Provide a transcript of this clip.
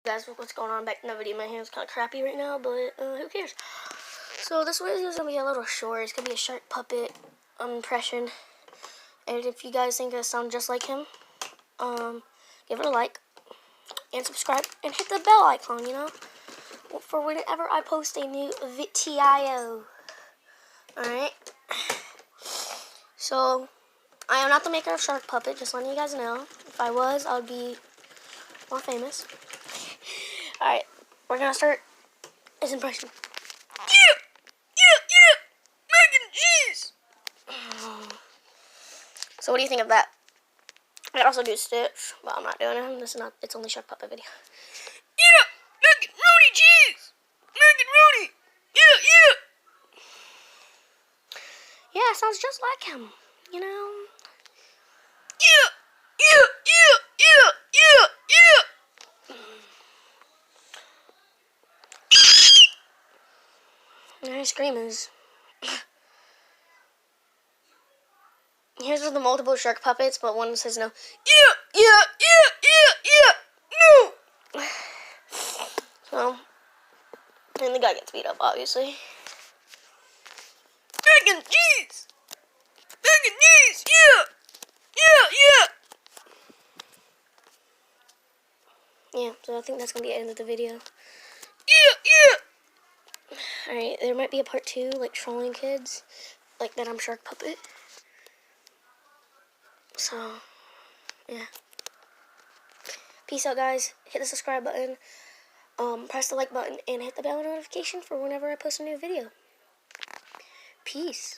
Guys, what's going on back in the video? My hand's kind of crappy right now, but who cares? So this one is gonna be a little short. It's gonna be a shark puppet impression, and if you guys think I sound just like him, give it a like and subscribe and hit the bell icon, you know, for whenever I post a new video. All right. So I am not the maker of Shark Puppet. Just letting you guys know. If I was, I would be more famous. Alright, we're gonna start his impression. Yeah, mac and cheese! So what do you think of that? I could also do Stitch, but I'm not doing him. This is not, it's only Shark Puppet video. Yeah, macaroni cheese! Macaroni! Yeah! Yeah, sounds just like him, you know? Yeah! His scream is. Here's with the multiple shark puppets, but one says no. Yeah, no. So, and the guy gets beat up, obviously. Mac and cheese, yeah. Yeah, so I think that's gonna be the end of the video. Yeah. Alright, there might be a part 2, like trolling kids, like that I'm Shark Puppet. So, yeah. Peace out, guys. Hit the subscribe button, press the like button, and hit the bell notification for whenever I post a new video. Peace.